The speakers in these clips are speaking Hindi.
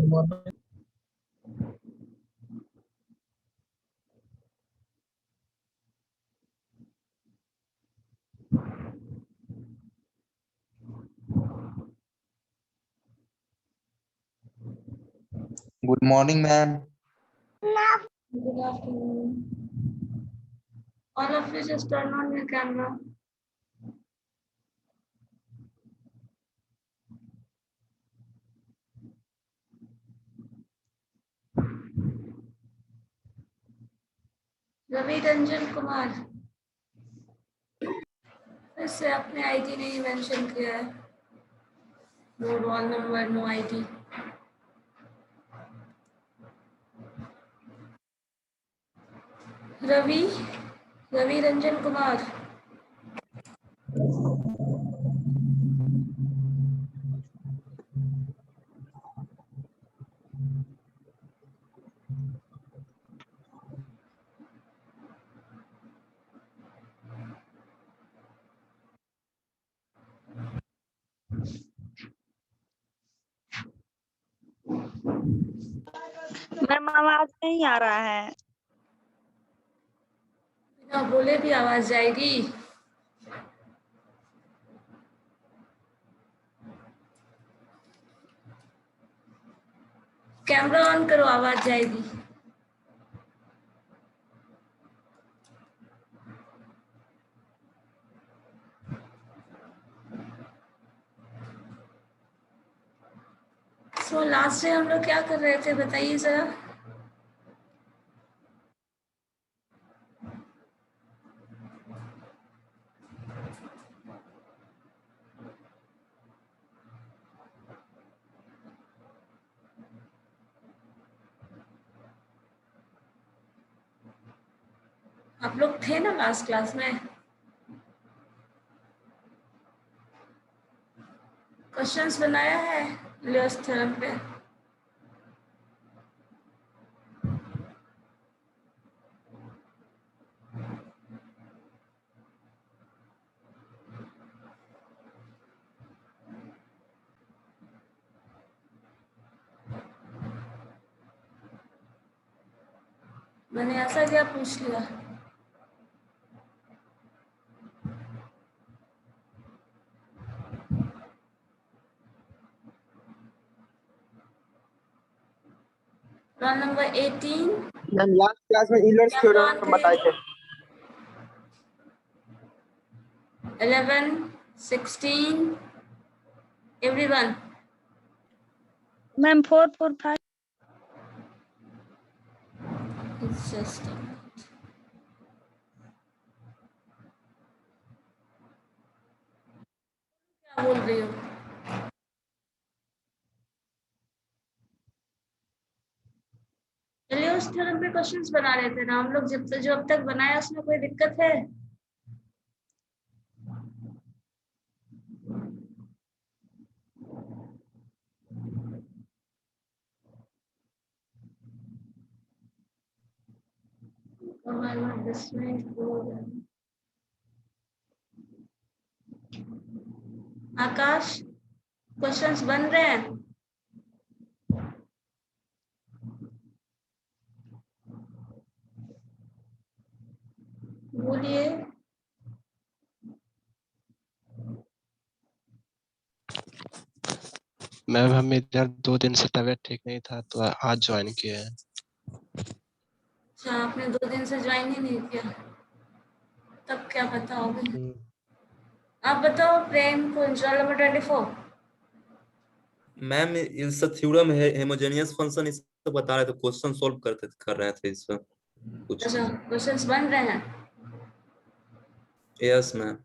morning. Good morning, ma'am. Good afternoon. All of you just turn on your camera. Ravi Ranjan Kumar, फिर से आपने आईडी नहीं मेंशन किया है। No roll number, no ID. Ravi Ranjan Kumar, ma'am आवाज नहीं आ रहा है। बिना बोले भी आवाज जाएगी। कैमरा ऑन करो, आवाज जाएगी। सो लास्ट डे हम लोग क्या कर रहे थे बताइए जरा। आप लोग थे ना लास्ट क्लास में? क्वेश्चंस बनाया है लियोस थ्योरम पे? मैंने ऐसा क्या पूछ लिया? Roll number 18। Ma'am last class में यूलर्स थ्योरम बताए थे। 11, 16, everyone. Ma'am 4, 4, 5। It's just a minute. क्या बोल रही हो? लियोस थ्योरम पे क्वेश्चंस बना रहे थे ना हम लोग, जो अब तक बनाया उसमें कोई दिक्कत है? आकाश, क्वेश्चंस बन रहे हैं? बोलिए। मैम हम इधर 2 दिन से तबीयत ठीक नहीं था तो आज ज्वाइन किए हैं। अच्छा, आपने 2 दिन से ज्वाइन ही नहीं किया, तब क्या बताओगे? आप बताओ प्रेम को, रोल नंबर 24। मैम इस थ्योरम है होमोजेनियस फंक्शन, इस सब बता रहे थे, क्वेश्चन सॉल्व कर रहे थे इस पर कुछ। अच्छा, क्वेश्चंस बन रहे हैं? यस मैम,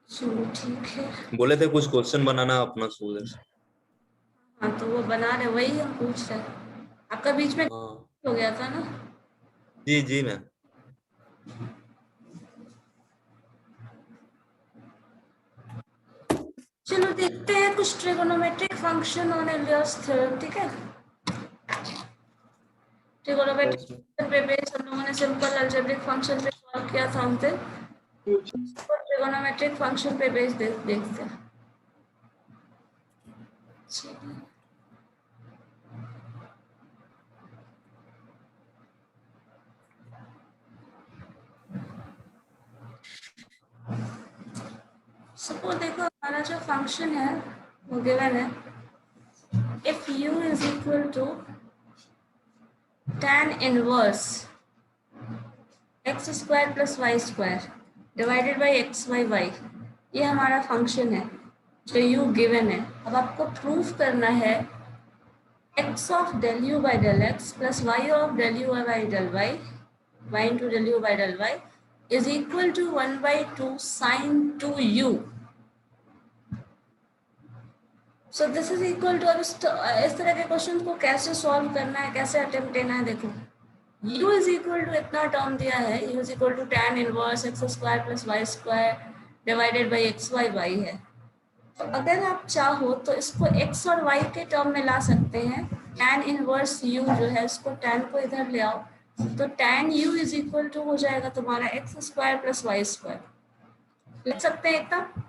चलो ठीक है। बोले थे कुछ क्वेश्चन बनाना अपना स्कूल से। हाँ तो वो बना रहे, वही हम पूछ रहे हैं। आपका बीच में हो गया था ना? जी जी मैम। चलो देखते हैं कुछ trigonometric function on Leos theorem, ठीक है? ट्रिगोनोमेट्रिक फंक्शन पे बेस हम लोगों ने सिंपल अलजेब्रिक फंक्शन पे सॉल्व किया था हमसे। ट्रिगोनोमेट्रिक फंक्शन पे बेस देखते हैं। सपोज देखो हमारा जो फंक्शन है वो गिवन है, if u is equal to tan inverse x square plus y square divided by x by y, ये हमारा फंक्शन है जो u गिवन है। अब आपको प्रूफ करना है x of del u by del x plus y of del u by del y, y into del u by del y is equal to 1/2 sine 2u। So this is equal to, अब इस तरह के क्वेश्चन को कैसे सॉल्व करना है, कैसे अटेम्प्ट लेना है। देखो u इज इक्वल टू इतना टर्म दिया है, u is equal to tan inverse x square plus y square divided by x y y है। तो अगर आप चाहो तो इसको x और y के टर्म में ला सकते हैं। tan इनवर्स u जो है, इसको tan को इधर ले आओ तो tan u is equal to हो जाएगा तुम्हारा x square plus y square. लिख सकते हैं एकदम,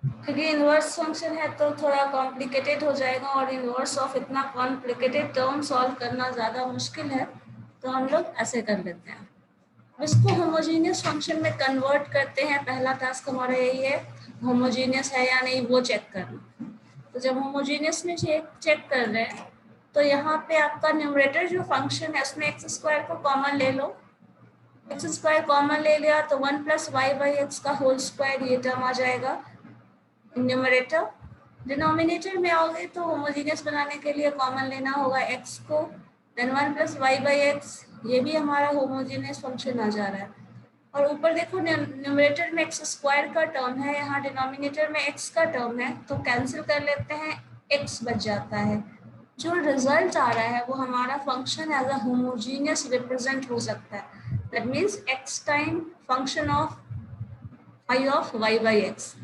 क्योंकि इनवर्स फंक्शन है तो थोड़ा कॉम्प्लिकेटेड हो जाएगा और इनवर्स ऑफ इतना कॉम्प्लिकेटेड टर्म सॉल्व करना ज़्यादा मुश्किल है, तो हम लोग ऐसे कर लेते हैं। इसको होमोजीनियस फंक्शन में कन्वर्ट करते हैं। पहला टास्क हमारा यही है, होमोजीनियस है या नहीं वो चेक करना। तो जब होमोजीनियस में चेक कर रहे हैं तो यहाँ पे आपका न्यूमरेटर जो फंक्शन है उसमें एक्स स्क्वायर को कॉमन ले लो। एक्स स्क्वायर कॉमन ले लिया तो 1 प्लस वाई बाई एक्स का होल स्क्वायर ये टर्म आ जाएगा न्यूमरेटर। डिनोमिनेटर में आओगे तो होमोजीनियस बनाने के लिए कॉमन लेना होगा एक्स को, then 1 plus y by x, ये भी हमारा होमोजीनियस फंक्शन आ जा रहा है। और ऊपर देखो न्यूमरेटर में एक्स स्क्वायर का टर्म है, यहाँ डिनोमिनेटर में एक्स का टर्म है, तो कैंसिल कर लेते हैं, एक्स बच जाता है। जो रिजल्ट आ रहा है वो हमारा function as a homogeneous represent हो सकता है। That means x time function of phi of y by x.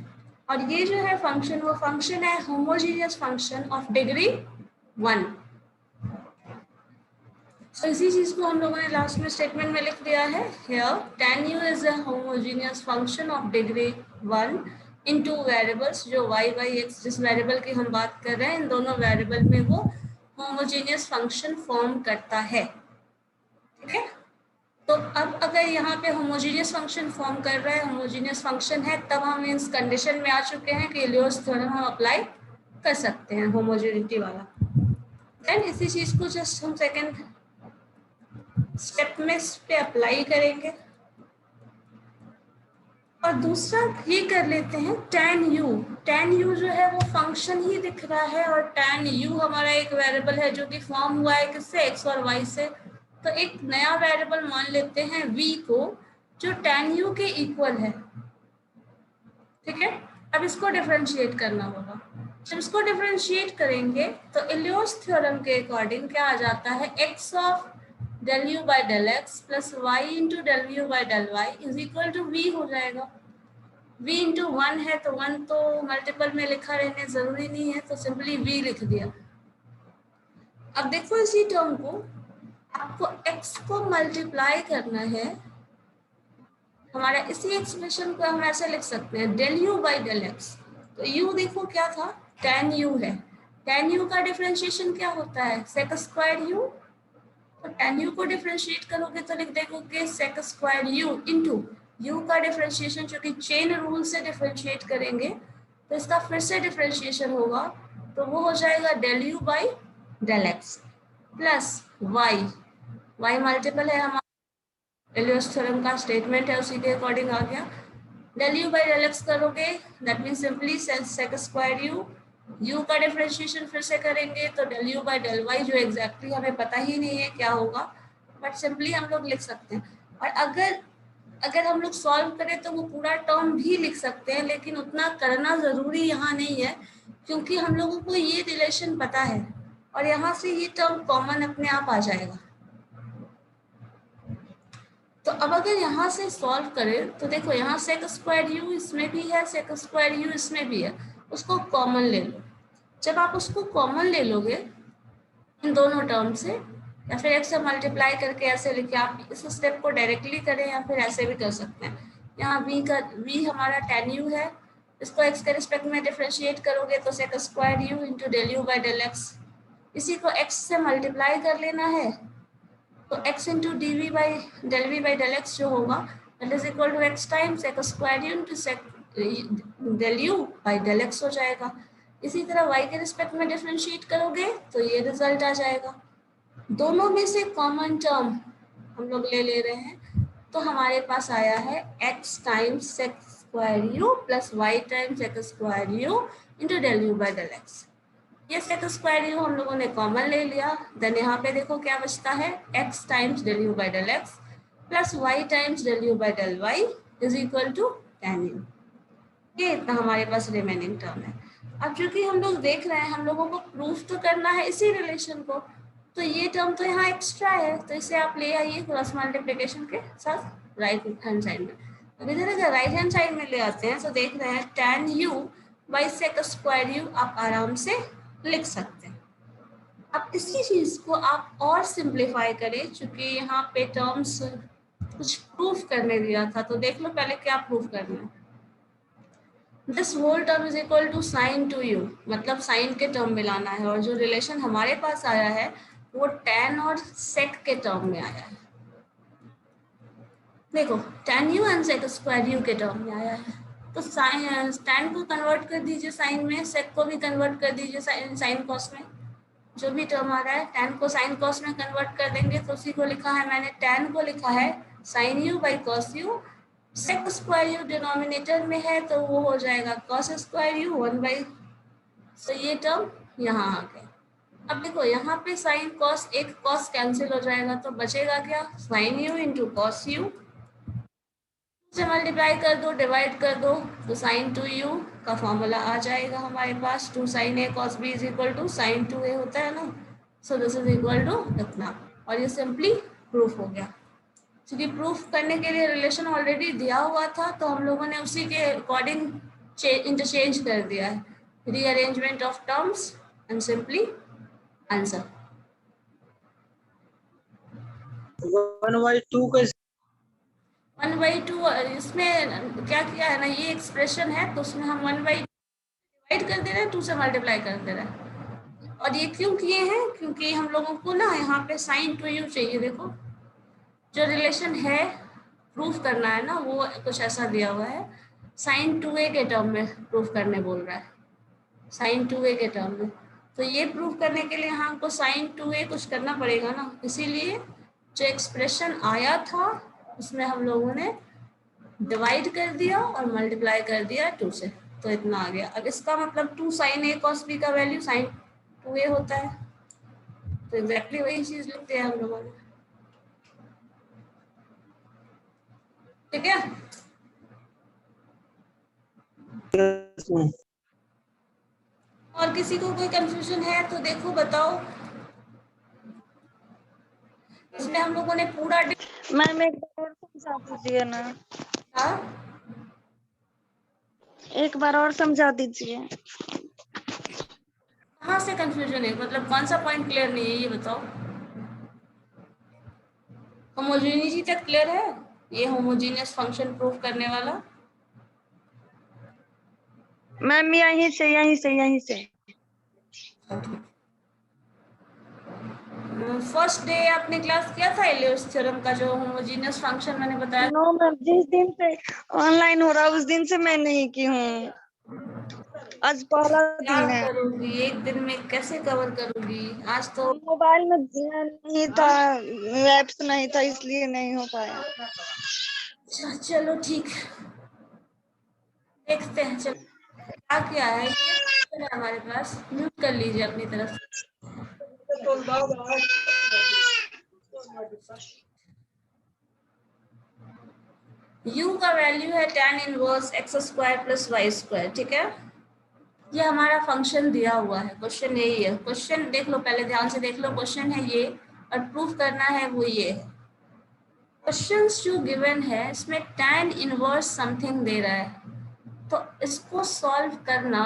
और ये जो है फंक्शन, वो फंक्शन है होमोजीनियस फंक्शन ऑफ डिग्री 1। तो इसी चीज को हम लोगों ने लास्ट में स्टेटमेंट में लिख दिया है। Here tan u is a homogeneous function of degree 1 in two variables, जो y बाई x जिस वेरिएबल की हम बात कर रहे हैं, इन दोनों वेरिएबल में वो होमोजीनियस फंक्शन फॉर्म करता है। ठीक है, तो अब अगर यहाँ पे होमोजीनियस फंक्शन फॉर्म कर रहा है, होमोजीनियस फंक्शन है, तब हम इस कंडीशन में आ चुके हैं कि इलियट्स थ्योरम हम अप्लाई कर सकते हैं होमोजेनिटी वाला। देन इसी चीज को जस्ट हम सेकंड स्टेप में इस पे अप्लाई करेंगे। और दूसरा ये कर लेते हैं tan u। tan u जो है वो फंक्शन ही दिख रहा है और tan u हमारा एक वेरिएबल है जो कि फॉर्म हुआ है किससे, x और y से। तो एक नया वेरिएबल मान लेते हैं v को जो tan u के इक्वल है। ठीक है, अब इसको डिफरेंशिएट करना होगा। जब इसको डिफरेंशिएट करेंगे तो इलियट्स थ्योरम के अकॉर्डिंग क्या आ जाता है, x of del u by del x plus y into del u by del y is equal to v हो जाएगा। v इंटू 1 है तो 1 तो मल्टीपल में लिखा रहने जरूरी नहीं है, तो सिंपली v लिख दिया। अब देखो इसी टर्म को आपको x को मल्टीप्लाई करना है। हमारा इसी एक्सप्रेशन को हम ऐसे लिख सकते हैं del u by del x। तो u देखो क्या था, tan u है। tan u का डिफरेंशिएशन क्या होता है, sec स्क्वायर u। तो tan u को डिफरेंशिएट करोगे तो लिख दोगे sec square u into u का डिफरेंशिएशन, जो कि चेन रूल से डिफरेंशिएट करेंगे तो इसका फिर से डिफरेंशिएशन होगा, तो वो हो जाएगा del u by del x plus y multiple है हमारा इलियट्स थ्योरम का स्टेटमेंट है, उसी के अकॉर्डिंग आ गया। del u by del x करोगे that mean simply sec square u का डिफरेंशिएशन फिर से करेंगे तो del u by del y, जो एग्जैक्टली हमें पता ही नहीं है क्या होगा, बट सिंपली हम लोग लिख सकते हैं। और अगर हम लोग सॉल्व करें तो वो पूरा टर्म भी लिख सकते हैं, लेकिन उतना करना जरूरी यहाँ नहीं है, क्योंकि हम लोगों को ये रिलेशन पता है और यहाँ से ये टर्म कॉमन अपने आप आ जाएगा। तो अब अगर यहाँ से सॉल्व करें तो देखो यहाँ sec स्क्वायर u इसमें भी है, sec स्क्वायर u इसमें भी है, उसको कॉमन ले लो। जब आप उसको कॉमन ले लोगे इन दोनों टर्म से, या फिर x से मल्टीप्लाई करके ऐसे लिखे, आप इस स्टेप को डायरेक्टली करें या फिर ऐसे भी कर सकते हैं। यहाँ v हमारा tan u है, इसको x के रिस्पेक्ट में डिफरेंशिएट करोगे तो sec square u into del u by del x, इसी को x से मल्टीप्लाई कर लेना है तो x into del v by del x जो होगा that is equal to x time sec square u del u by del x हो जाएगा। इसी तरह y के रिस्पेक्ट में डिफरेंशिएट करोगे तो ये रिजल्ट आ जाएगा। दोनों में से कॉमन टर्म हम लोग ले रहे हैं, तो हमारे पास आया है x times sec square u plus y times sec square u into del u by del x. ये सेक स्क्वायर यू हम लोगों ने कॉमन ले लिया, देन यहाँ पे देखो क्या बचता है, x times del u by del x plus y times del u by del y is equal to tan u. ये इतना हमारे पास रिमेनिंग टर्म है। अब चूंकि हम लोग देख रहे हैं हम लोगों को प्रूफ तो करना है इसी रिलेशन को, तो ये टर्म तो यहाँ एक्स्ट्रा है, तो इसे आप ले आइए क्रॉस मल्टीप्लिकेशन के साथ राइट हैंड साइड में। अब इधर अगर राइट हैंड साइड में ले आते हैं तो देख रहे हैं tan u by sec square u आप आराम से लिख सकते हैं। अब इसी चीज को आप और सिंप्लीफाई करें, चूंकि यहाँ पे टर्म्स कुछ प्रूफ करने दिया था, तो देख लो पहले क्या प्रूफ करना है। This whole term is equal to sine two u, मतलब साइन के टर्म में लाना है, और जो रिलेशन हमारे पास आया है वो tan और sec के टर्म में आया है। देखो tan u and sec square u के टर्म में आया है, तो tan को कन्वर्ट कर दीजिए साइन में, sec को भी कन्वर्ट कर दीजिए साइन कॉस में। जो भी टर्म आ रहा है tan को साइन कॉस में कन्वर्ट कर देंगे, तो उसी को लिखा है मैंने, tan को लिखा है sine u by cos u, sec square u denominator में है तो वो हो जाएगा कॉस स्क्वायर यू 1/, तो ये टर्म यहाँ आ गया। अब देखो यहाँ पे साइन कॉस, एक कॉस कैंसिल हो जाएगा तो बचेगा क्या, sine u into cos u से मल्टीप्लाई कर दो, डिवाइड कर दो, तो साइन 2u का फॉर्मूला आ जाएगा हमारे पास, 2 sin a cos b is equal to sine 2a होता है ना, so this is equal to इतना, और ये सिंपली प्रूफ हो गया। क्योंकि प्रूफ करने के लिए रिलेशन ऑलरेडी दिया हुआ था, तो हम लोगों ने उसी के अकॉर्डिंग इंटरचेंज कर दिया है, rearrangement of terms and simply answer. 1/2 का 1/2 इसमें क्या किया है ना, ये एक्सप्रेशन है तो उसमें हम 1/2 डिवाइड कर दे रहे हैं, 2 से मल्टीप्लाई कर दे रहे हैं। और ये क्यों किए हैं, क्योंकि हम लोगों को ना यहाँ पे साइन 2u चाहिए। देखो जो रिलेशन है प्रूफ करना है ना, वो कुछ ऐसा दिया हुआ है, साइन 2a के टर्म में प्रूफ करने बोल रहा है, साइन 2a के टर्म में, तो ये प्रूफ करने के लिए यहाँ हमको साइन 2a कुछ करना पड़ेगा ना, इसीलिए जो एक्सप्रेशन आया था उसमें हम लोगों ने डिवाइड कर दिया और मल्टीप्लाई कर दिया 2 से, तो इतना आ गया। अब इसका मतलब 2 sin a cos b का वैल्यू साइन 2a होता है, तो एग्जैक्टली वही चीज लिखते हैं हम लोगों ने, ठीक है। और किसी को कोई कंफ्यूजन है तो देखो बताओ। इसमें हम लोगों ने पूरा मैम एक बार और समझा दीजिए ना, एक बार और समझा दीजिए। कहाँ से कंफ्यूजन है, मतलब कौन सा पॉइंट क्लियर नहीं है ये बताओ। होमोजेनिटी तक क्लियर है, ये होमोजेनियस फंक्शन प्रूफ करने वाला। मैम यहीं से फर्स्ट डे आपने क्लास किया था एलियट्स थ्योरम का, जो होमोजेनियस फंक्शन मैंने बताया। नो मैम, जिस दिन से ऑनलाइन हो रहा है उस दिन से मैं नहीं की हूँ, आज पहला क्या दिन है। करूंगी, एक दिन में कैसे कवर करूंगी, आज तो मोबाइल में नहीं था, एप्स नहीं था, इसलिए नहीं हो पाया। चलो ठीक, देखते हैं। चलो क्या क्या है ये हमारे पास, म्यूट कर लीजिए अपनी तरफ से। u का वैल्यू है tan inverse x square plus y square, ठीक है। ये हमारा फंक्शन दिया हुआ है, क्वेश्चन यही है। क्वेश्चन देख लो, पहले ध्यान से देख लो, क्वेश्चन है ये और प्रूफ करना है वो ये है। क्वेश्चंस जो गिवन है इसमें tan इनवर्स समथिंग दे रहा है, तो इसको सॉल्व करना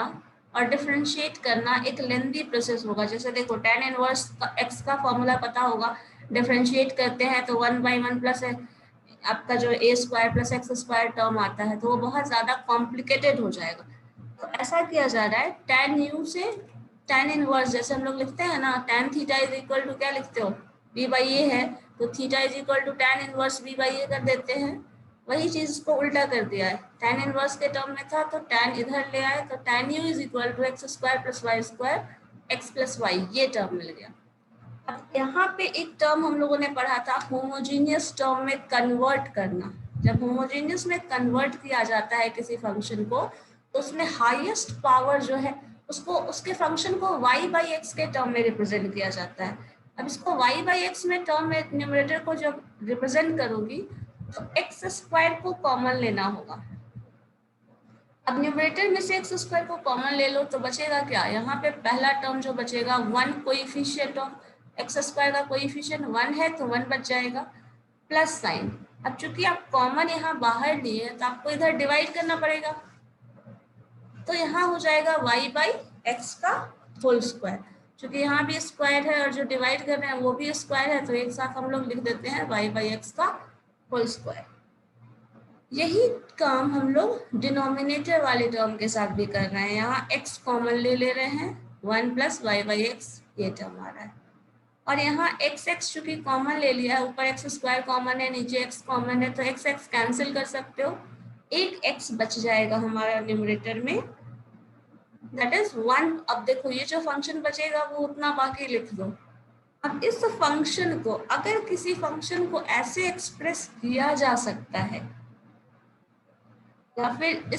और डिफरेंशिएट करना एक लेंदी प्रोसेस होगा। जैसे देखो tan इनवर्स का x का फॉर्मूला पता होगा, डिफरेंशिएट करते हैं तो 1/1 प्लस आपका जो a square plus x square term आता है, तो वो बहुत ज्यादा कॉम्प्लिकेटेड हो जाएगा। तो ऐसा किया जा रहा है, tan u से tan इनवर्स, जैसे हम लोग लिखते हैं ना tan theta is equal to क्या लिखते हो, b बाई ए है, तो theta is equal to tan inverse b by a कर देते हैं, वही चीज इसको उल्टा कर दिया है, tan इनवर्स के टर्म में था तो tan इधर ले आए तो tan u is equal to x square plus y square x plus y, ये टर्म मिल गया। अब यहाँ पे एक टर्म हम लोगों ने पढ़ा था होमोजीनियस टर्म में कन्वर्ट करना। जब होमोजीनियस में कन्वर्ट किया जाता है किसी फंक्शन को तो उसमें हाईएस्ट पावर जो है उसको उसके फंक्शन को y बाई एक्स के टर्म में रिप्रेजेंट किया जाता है। अब इसको y बाई एक्स में टर्म में न्यूमरेटर को जब रिप्रेजेंट करोगी तो एक्स स्क्वायर को कॉमन लेना होगा। अब न्यूमरेटर में से एक्स स्क्वायर को कॉमन ले लो तो बचेगा क्या, यहाँ पे पहला टर्म जो बचेगा 1 कोएफिशिएंट ऑफ एक्स स्क्वायर का कोएफिशिएंट 1 है तो 1 बच जाएगा प्लस साइन। अब चूंकि आप कॉमन यहाँ बाहर लिए तो आपको इधर डिवाइड करना पड़ेगा तो यहाँ हो जाएगा y बाई एक्स का होल स्क्वायर। चूंकि यहाँ भी स्क्वायर है और जो डिवाइड कर रहे हैं वो भी स्क्वायर है तो एक साथ हम लोग लिख देते हैं y बाई एक्स का होल स्क्वायर। यही काम हम लोग डिनोमिनेटर वाले टर्म के साथ भी कर रहे हैं। यहाँ x कॉमन ले रहे हैं 1 प्लस वाई बाई एक्स ये टर्म आ रहा है और यहाँ x चूंकि कॉमन ले लिया है, ऊपर एक्स स्क्वायर कॉमन है नीचे x कॉमन है तो x कैंसिल कर सकते हो, एक x बच जाएगा हमारा न्यूमरेटर में दैट इज 1। अब देखो ये जो फंक्शन बचेगा वो उतना बाकी लिख दो। अब इस फंक्शन को अगर किसी फंक्शन को ऐसे एक्सप्रेस किया जा सकता है या फिर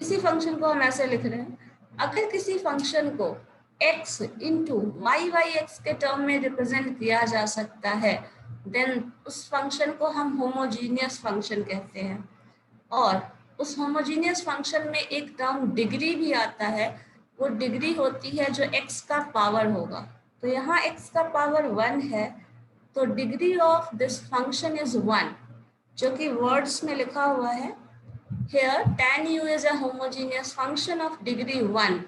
इसी फंक्शन को हम ऐसे लिख रहे हैं, अगर किसी फंक्शन को x into y by x के टर्म में रिप्रेजेंट किया जा सकता है देन उस फंक्शन को हम होमोजीनियस फंक्शन कहते हैं। और उस होमोजीनियस फंक्शन में एक टर्म डिग्री भी आता है, वो डिग्री होती है जो x का पावर होगा। तो यहाँ x का पावर 1 है तो degree of this function is 1 जो कि वर्ड्स में लिखा हुआ है here tan u is a homogeneous function of degree 1।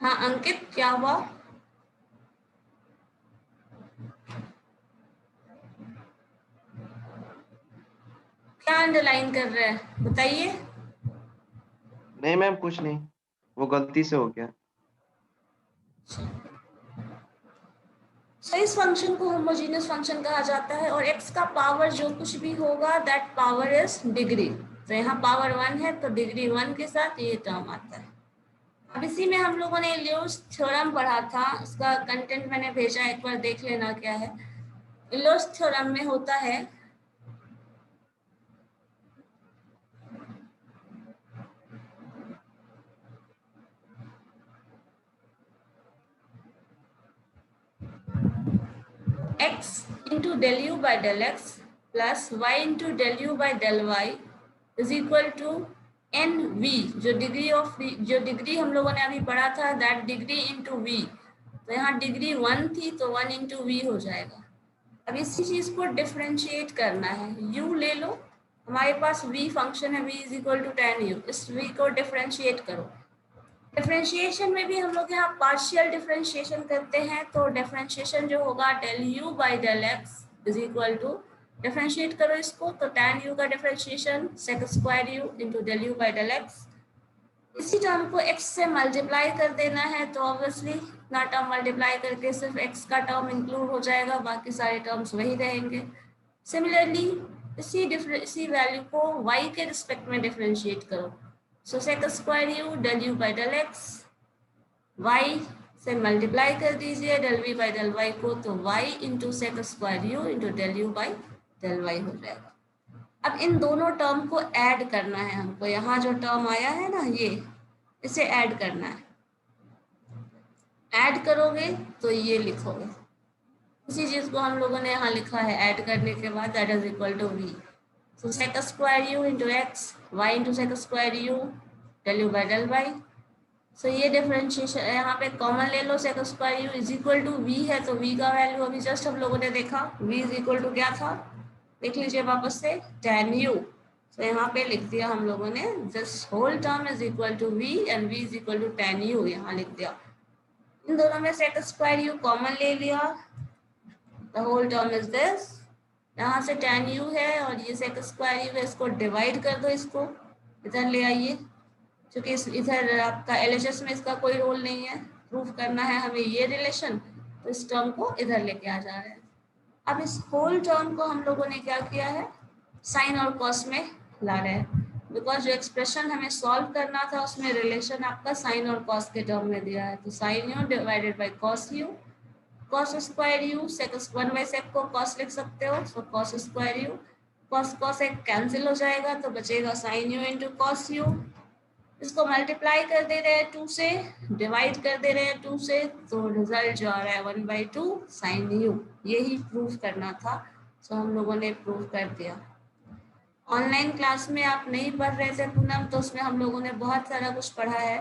हाँ अंकित क्या हुआ? क्या अंडरलाइन कर रहे हैं बताइए। नहीं मैम कुछ नहीं, वो गलती से हो गया। तो इस फंक्शन को होमोजेनियस फंक्शन कहा जाता है और x का पावर जो कुछ भी होगा दैट पावर इज डिग्री। तो यहाँ पावर 1 है तो डिग्री 1 के साथ ये टर्म आता है। अब इसी में हम लोगों ने इलियोस थ्योरम पढ़ा था, उसका कंटेंट मैंने भेजा, एक बार देख लेना क्या है। इलियोस थ्योरम में होता है x into del u by del x plus y into del u by del y is equal to nv, जो डिग्री हम लोगों ने अभी पढ़ा था दैट डिग्री इंटू v। तो यहाँ डिग्री 1 थी तो 1 इंटू v हो जाएगा। अब इसी चीज को डिफरेंशिएट करना है, u ले लो, हमारे पास v फंक्शन है v is equal to tan u, इस v को डिफरेंशिएट करो। डिफरेंशिएशन में भी हम लोग यहाँ पार्शियल डिफरेंशिएशन करते हैं तो डिफरेंशिएशन जो होगा del u by del x is equal to, differentiate करो इसको तो tan u का differentiation sec square u into del u by del x. इसी टर्म को x से मल्टीप्लाई कर देना है तो ऑब्वियसली इतना टर्म मल्टीप्लाई करके सिर्फ x का टर्म इंक्लूड हो जाएगा, बाकी सारे टर्म्स वही रहेंगे। सिमिलरली इसी वैल्यू को y के रिस्पेक्ट में डिफरेंशिएट करो, so sec square u del u by del x, y से मल्टीप्लाई कर दीजिए del v by del y को तो y into sec square u into del u by del y हो जाएगा। अब इन दोनों टर्म को ऐड करना है हमको, यहाँ जो टर्म आया है ना ये, इसे ऐड करना है। ऐड करोगे तो ये लिखोगे, इसी चीज को हम लोगों ने यहाँ लिखा है ऐड करने के बाद that is equal to v, so sec square u into x y into sec square u del u by del y. So ये डिफरेंशिएशन यहाँ पे कॉमन ले लो, sec square u is equal to v है तो v का वैल्यू अभी जस्ट हम लोगों ने देखा, v इज इक्वल टू क्या था देख लीजिए वापस से tan u। तो यहाँ पे लिख दिया हम लोगों ने this whole term is equal to v and v is equal to tan u, यहाँ लिख दिया। इन दोनों में सेक स्क्वायर u कॉमन ले लिया, the whole term is this, यहाँ से tan u है और ये सेक स्क्वायर u है, इसको डिवाइड कर दो, इसको इधर ले आइए क्योंकि इधर आपका LHS में इसका कोई रोल नहीं है, प्रूफ करना है हमें ये रिलेशन, तो इस टर्म को इधर लेके आ जा रहे हैं। अब इस होल टर्म को हम लोगों ने क्या किया है, साइन और कॉस में ला रहे हैं, बिकॉज जो एक्सप्रेशन हमें सॉल्व करना था उसमें रिलेशन आपका साइन और कॉस के टर्म में दिया है। तो sine u divided by cos u, cos square u, sec 1/sec को कॉस लिख सकते हो, so cos square u, cos cos एक कैंसिल हो जाएगा तो बचेगा sine u into cos u. इसको मल्टीप्लाई कर दे रहे हैं 2 से, डिवाइड कर दे रहे हैं 2 से, तो रिजल्ट जो आ रहा है 1/2 साइन यू। यही प्रूफ करना था, सो हम लोगों ने प्रूफ कर दिया। ऑनलाइन क्लास में आप नहीं पढ़ रहे थे पूनम, तो उसमें हम लोगों ने बहुत सारा कुछ पढ़ा है,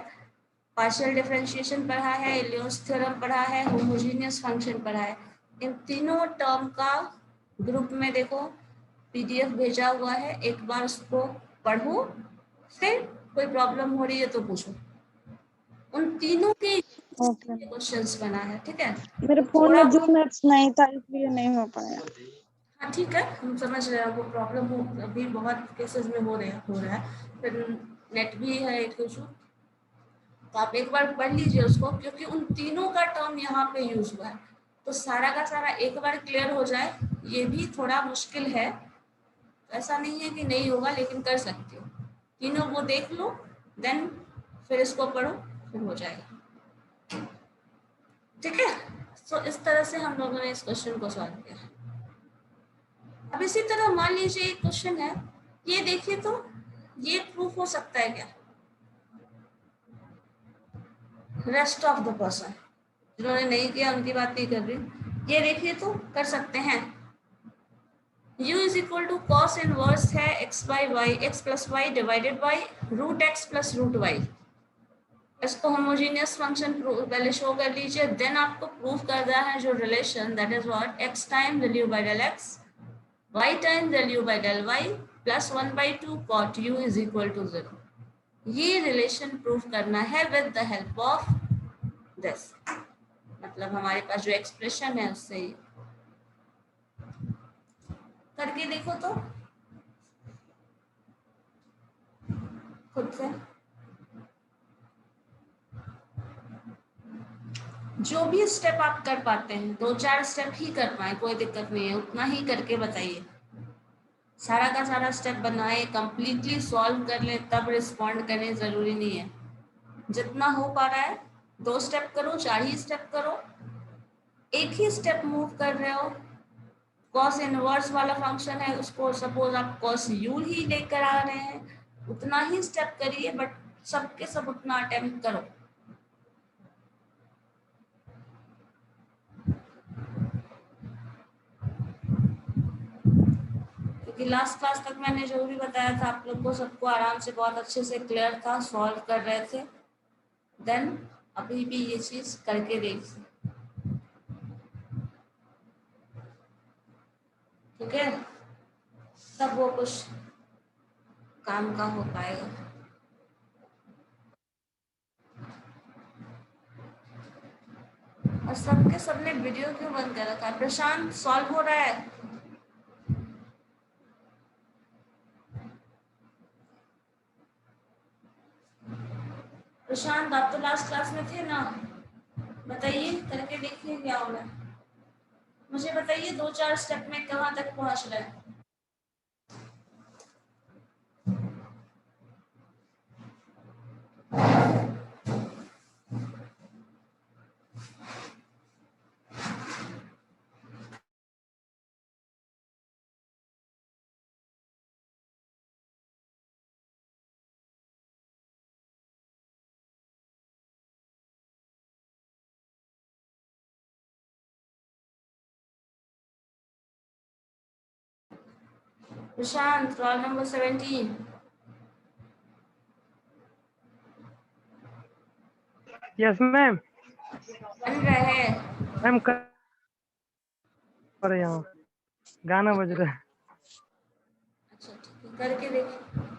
पार्शियल डिफरेंशिएशन पढ़ा है, इलियट्स थ्योरम पढ़ा है, होमोजेनियस फंक्शन पढ़ा है। इन तीनों टर्म का ग्रुप में देखो पीडीएफ भेजा हुआ है, एक बार उसको पढ़ो, फिर कोई प्रॉब्लम हो रही है तो पूछो। उन तीनों के ओके। क्वेश्चंस बना है, ठीक है। मेरे तो फोन थोड़ा में जूम एप्स नहीं था इसलिए नहीं हो पाया। हाँ ठीक है, हम समझ रहे हैं, वो प्रॉब्लम हो अभी बहुत केसेस में हो रहा है, फिर नेट भी है एक इशू। तो आप एक बार पढ़ लीजिए उसको, क्योंकि उन तीनों का टर्म यहाँ पे यूज हुआ है, तो सारा का सारा एक बार क्लियर हो जाए। ये भी थोड़ा मुश्किल है, ऐसा नहीं है कि नहीं होगा, लेकिन कर सकती हो। तीनों वो देख लो, देन फिर इसको पढ़ो, फिर हो जाएगा, ठीक है। सो इस तरह से हम लोगों ने इस क्वेश्चन को सॉल्व किया। अब इसी तरह मान लीजिए एक क्वेश्चन है, ये देखिए तो ये प्रूफ हो सकता है क्या? रेस्ट ऑफ द पर्सन, जिन्होंने नहीं किया उनकी बात नहीं कर रही, ये देखिए तो कर सकते हैं। u is equal to cos inverse है x by y, x plus y divided by root x plus root y. इसको होमोजेनियस फंक्शन पहले शो कर लीजिए, देन आपको प्रूफ करना है जो relation, that is what, x time del u by del x, y time del u by del y plus 1/2 cot u is equal to 0। ये रिलेशन प्रूफ करना है with the help of this, मतलब हमारे पास जो एक्सप्रेशन है उससे ही करके देखो तो खुद से। जो भी स्टेप आप कर पाते हैं, 2-4 स्टेप ही कर पाए, कोई दिक्कत नहीं है, उतना ही करके बताइए। सारा का सारा स्टेप बनाए, कंप्लीटली सॉल्व कर ले तब रिस्पॉन्ड करने जरूरी नहीं है। जितना हो पा रहा है 2 स्टेप करो, 4 ही स्टेप करो। एक ही स्टेप मूव कर रहे हो, कॉस इनवर्स वाला फंक्शन है, उसको सपोज आप कॉस यू ही लेकर आ रहे हैं, उतना ही स्टेप करिए, बट सबके सब उतना अटेम्प्ट करो। क्योंकि लास्ट क्लास तक मैंने जो भी बताया था आप लोग को, सबको आराम से बहुत अच्छे से क्लियर था, सॉल्व कर रहे थे। देन अभी भी ये चीज करके देखिए, ठीक है, तब वो कुछ काम का हो पाएगा। और सबके सबने वीडियो क्यों बंद कर रखा है? प्रशांत सॉल्व हो रहा है? प्रशांत आप तो लास्ट क्लास में थे ना, बताइए, करके देखिए क्या हो रहा है। मुझे बताइए 2-4 स्टेप में कहाँ तक पहुंच रहे हैं। प्रशांत रोल नंबर 17 यस मैम। बन रहे। मैम कर रहे हैं, गाना बज रहा है। अच्छा ठीक है, करके देखिए।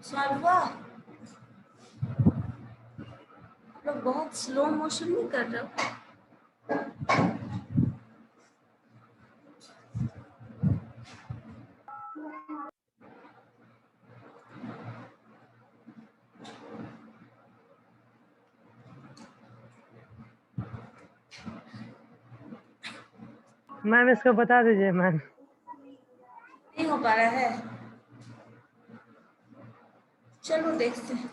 सॉल्व हुआ? आप लोग बहुत स्लो मोशन नहीं कर रहे हो? मैम इसको बता दीजिए मैम। नहीं हो पा रहा है? चलो देखते हैं।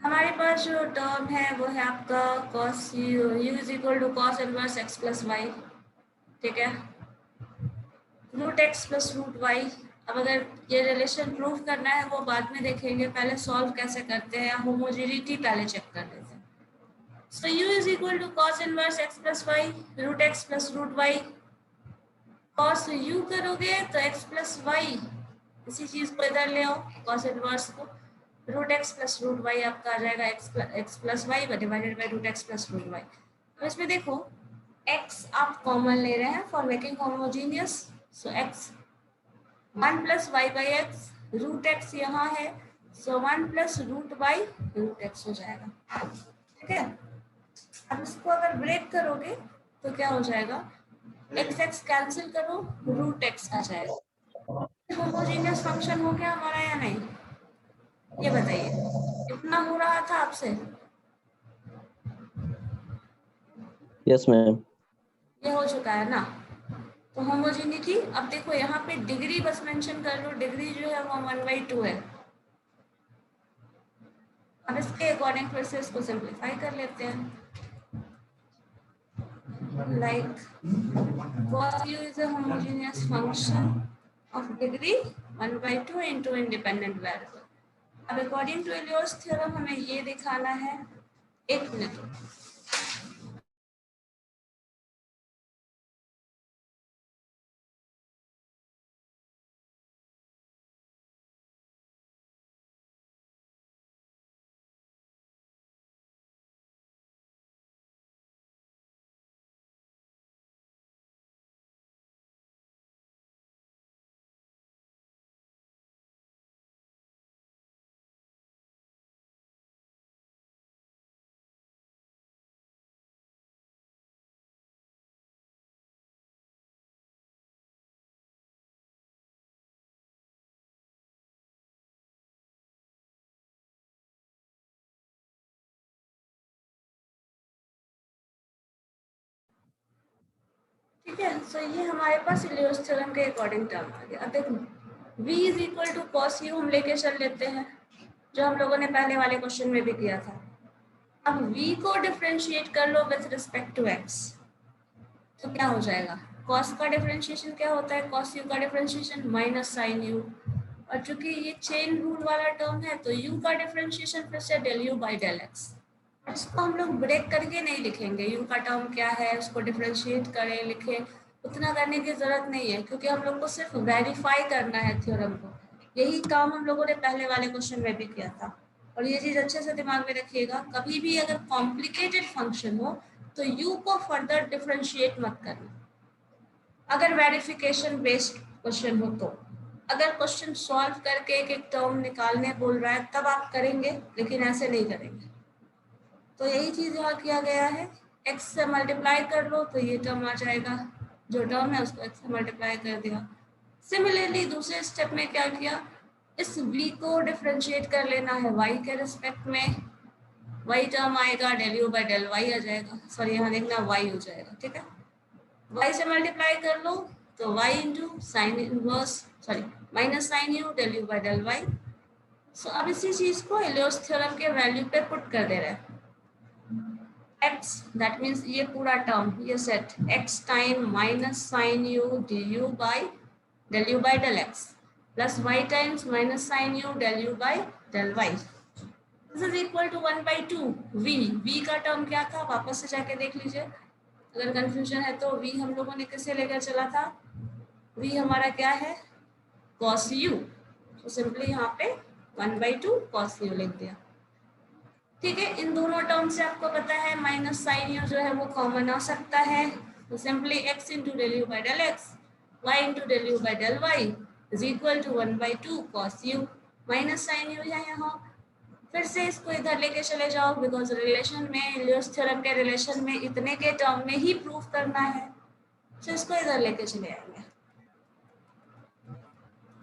हमारे पास जो टर्म है वो है आपका cos u is equal to cos inverse x plus y, ठीक है, root x plus root y. अब अगर ये रिलेशन प्रूव करना है वो बाद में देखेंगे, पहले सॉल्व कैसे करते हैं, होमोजेनिटी पहले चेक कर लेते हैं। So u is equal to cos inverse x plus y root x plus root y. cos u करोगे तो x प्लस वाई, इसी चीज को इधर ले आओ, cos इनवर्स को, root x plus root y आपका आ जाएगा x plus y divided by root x plus root y. अब इसमें देखो x आप कॉमन ले रहे हैं for making homogeneous, so x 1 plus y by x, root x यहाँ है, so 1 plus root y root x हो जाएगा, ठीक है। अब इसको अगर ब्रेक करोगे तो क्या हो जाएगा, एक्स एक्स कैंसिल करो, रूट एक्स आ जाएगा। होमोजीनियस फंक्शन हो गया हमारा या नहीं, ये बताइए। इतना हो रहा था आपसे? Yes ma'am. ये हो चुका है ना। तो होमोजेनिटी, अब देखो यहाँ पे डिग्री बस मेंशन कर लो, डिग्री जो है वो 1/2 है। अब इसके अकॉर्डिंग फिर से इसको सिंप्लीफाई कर लेते हैं, like cos u is a homogeneous function of degree 1/2 into independent variable। अब अकॉर्डिंग टू एलियर्स थ्योरम हमें ये दिखाना है, एक मिनट। ठीक है, सो ये हमारे पास इलियर्स थ्योरम के अकॉर्डिंग टर्म आ गया। अब देखो v is equal to cos u हम लेके चल लेते हैं, जो हम लोगों ने पहले वाले क्वेश्चन में भी किया था। अब v को डिफरेंशिएट कर लो विथ रिस्पेक्ट टू x, तो क्या हो जाएगा, cos का डिफरेंशिएशन क्या होता है, cos u का डिफरेंशिएशन माइनस साइन u, और चूंकि ये चेन रूल वाला टर्म है तो u का डिफरेंशिएशन फिर से del u by del x। इसको हम लोग ब्रेक करके नहीं लिखेंगे, u का टर्म क्या है उसको डिफरेंशिएट करें लिखें, उतना करने की जरूरत नहीं है, क्योंकि हम लोग को सिर्फ वेरीफाई करना है थ्योरम को। यही काम हम लोगों ने पहले वाले क्वेश्चन में भी किया था। और ये चीज अच्छे से दिमाग में रखिएगा, कभी भी अगर कॉम्प्लिकेटेड फंक्शन हो तो u को फर्दर डिफरेंशिएट मत करना, अगर वेरिफिकेशन बेस्ड क्वेश्चन हो तो। अगर क्वेश्चन सॉल्व करके एक एक टर्म निकालने बोल रहा है तब आप करेंगे, लेकिन ऐसे नहीं करेंगे। तो यही चीज यहाँ किया गया है, x से मल्टीप्लाई कर लो तो ये टर्म आ जाएगा, जो टर्म है उसको x से मल्टीप्लाई कर दिया। सिमिलरली दूसरे स्टेप में क्या किया, इस v को डिफरेंशिएट कर लेना है y के रिस्पेक्ट में, y टर्म आएगा del u by del y आ जाएगा, सॉरी यहाँ देखना y हो जाएगा, ठीक है। y से मल्टीप्लाई कर लो तो y into sine inverse sorry minus sine u del u by del y। So अब इसी चीज को एलियर्स थ्योरम के वैल्यू पे पुट कर दे रहे हैं, x दैट मीन्स ये पूरा टर्म ये set x time minus sine u du by del u by del x plus y times minus sine u del u by del y, this is equal to 1/2 v का टर्म क्या था वापस से जाके देख लीजिए, अगर कंफ्यूजन है तो v हम लोगों ने किसे लेकर चला था, v हमारा क्या है cos u, तो सिंपली यहाँ पे 1/2 cos u लिख दिया, ठीक है। इन दोनों टर्म से आपको पता है माइनस साइन u जो है वो कॉमन आ सकता है, तो simply x into del u by del x, y into del u by del y, is equal to 1/2 cos u minus sine u है यहाँ। फिर से इसको इधर लेके चले जाओ, बिकॉज रिलेशन में, इलियट्स थ्योरम के रिलेशन में इतने के टर्म में ही प्रूफ करना है, तो इसको इधर लेके चले आएंगे।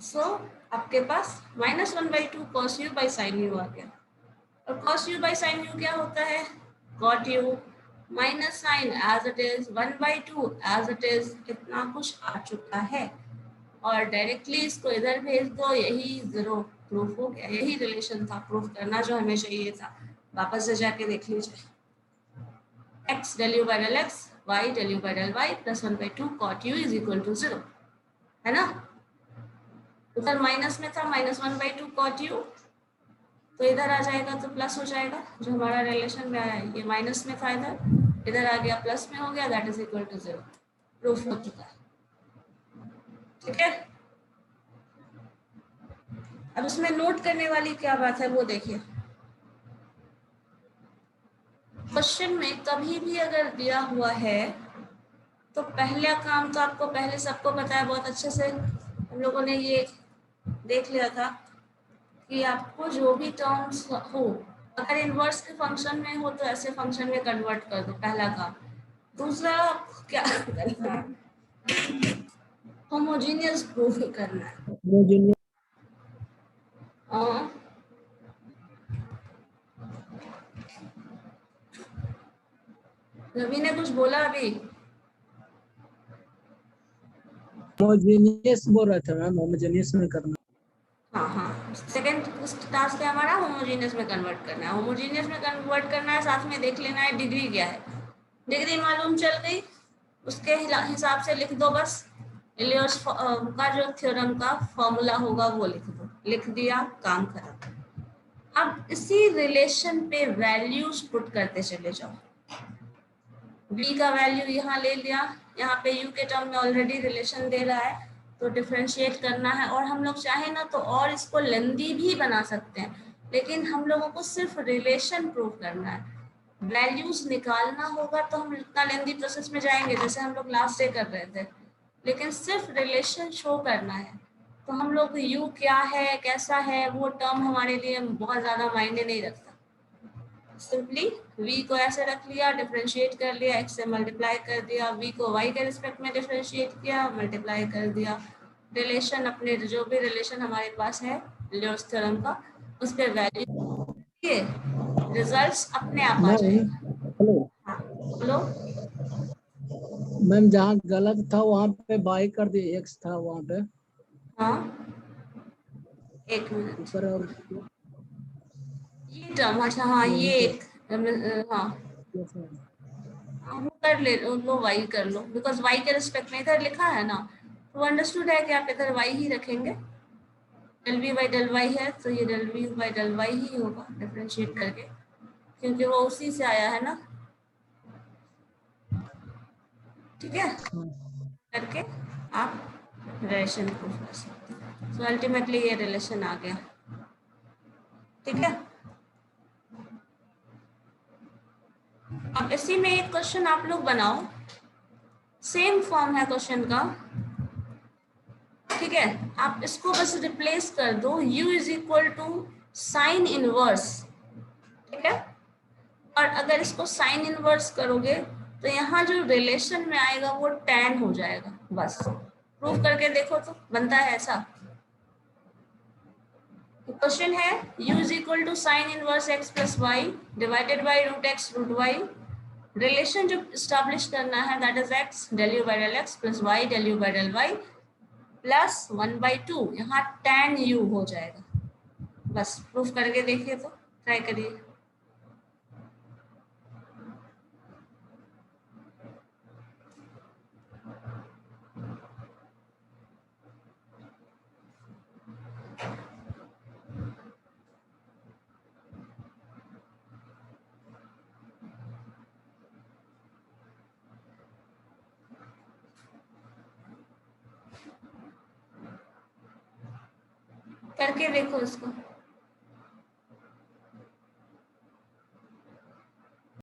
सो आपके पास -1/2 cos u by sin u आ गया। और cos u by sin u क्या होता है? cot u minus sine as it is 1/2 as it is, इतना कुछ आ चुका है। और डायरेक्टली इसको इधर भेज दो, यही जीरो प्रूफ हो गया। यही रिलेशन था प्रूफ करना जो हमें चाहिए था। वापस से जाके देख लीजिए, x del u by del x, y del u by del y plus 1/2 cot u is equal to 0, है ना? उधर माइनस में था -1/2 cot u, तो इधर आ जाएगा तो प्लस हो जाएगा। जो हमारा रिलेशन में आया ये माइनस में था, इधर आ गया प्लस में हो गया, that is equal to 0। Proof हो चुका है। ठीक है, अब उसमें नोट करने वाली क्या बात है वो देखिए। क्वेश्चन में कभी भी अगर दिया हुआ है तो पहला काम तो आपको पहले सबको पता है, बहुत अच्छे से हम लोगों ने ये देख लिया था कि आपको जो भी टर्म्स हो, अगर इनवर्स के फंक्शन में हो तो ऐसे फंक्शन में कन्वर्ट कर दो, पहला काम। दूसरा क्या करना है? होमोजीनियस प्रूफ करना है। रवि ने कुछ बोला अभी? होमोजेनियस बोल रहा था मैम, होमोजेनियस में करना। हाँ, सेकंड टास्क है हमारा होमोजीनियस में कन्वर्ट करना है। होमोजीनियस में कन्वर्ट करना है, साथ में देख लेना है डिग्री क्या है। डिग्री मालूम चल गई, उसके हिसाब से लिख दो बस। इलियट्स का जो थ्योरम का फॉर्मूला होगा वो लिख दो, लिख दिया, काम खत्म। अब इसी रिलेशन पे वैल्यूज पुट करते चले जाओ। v का वैल्यू यहाँ ले लिया, यहाँ पे u के टर्म में ऑलरेडी रिलेशन दे रहा है तो डिफरेंशिएट करना है। और हम लोग चाहे ना तो और इसको लेंदी भी बना सकते हैं, लेकिन हम लोगों को सिर्फ रिलेशन प्रूव करना है। वैल्यूज निकालना होगा तो हम इतना लेंदी प्रोसेस में जाएंगे जैसे हम लोग लास्ट डे कर रहे थे, लेकिन सिर्फ रिलेशन शो करना है। तो हम लोग u क्या है, कैसा है, वो टर्म हमारे लिए बहुत ज्यादा मायने नहीं रखता। सिंपली v को ऐसे रख लिया, डिफरेंशिएट कर लिया, x से मल्टीप्लाई कर दिया, v को y के रिस्पेक्ट में डिफरेंशिएट किया, मल्टीप्लाई कर दिया। रिलेशन अपने जो भी रिलेशन हमारे पास है इलियट्स थ्योरम का, उस पे वैल्यू ये रिजल्ट्स अपने आप आ जाएगा। हेलो हाँ बोलो। मैम, जहाँ गलत था वहाँ पे बाई कर दिए, एक्स था वहाँ पे। हाँ एक मिनट, ऊपर और ये टर्म, अच्छा हाँ ये एक, हाँ वो कर ले लो, वाई कर लो, बिकॉज वाई के रिस्पेक्ट में इधर लिखा है ना, तो अंडरस्टूड है कि आप इधर वाई ही रखेंगे। Del v by del y है तो ये del v by del y ही होगा डिफरेंशिएट करके, क्योंकि वो उसी से आया है ना। ठीक है, करके आप रिलेशन प्रूफ कर सकते हैं। सो अल्टीमेटली ये रिलेशन आ गया। ठीक है, अब इसी में एक क्वेश्चन आप लोग बनाओ, सेम फॉर्म है क्वेश्चन का। ठीक है, आप इसको बस रिप्लेस कर दो, u is equal to sine inverse. ठीक है, और अगर इसको साइन इनवर्स करोगे तो यहाँ जो रिलेशन में आएगा वो tan हो जाएगा। बस प्रूफ करके देखो तो बनता है ऐसा। क्वेश्चन है u is equal to sine inverse x plus y divided by root x root y. Relation जो स्टैब्लिश करना है that is x del u by del x plus y del u by del y plus 1/2, यहाँ tan u हो जाएगा। बस प्रूफ करके देखिए तो, ट्राई करिए। करके देखो इसको।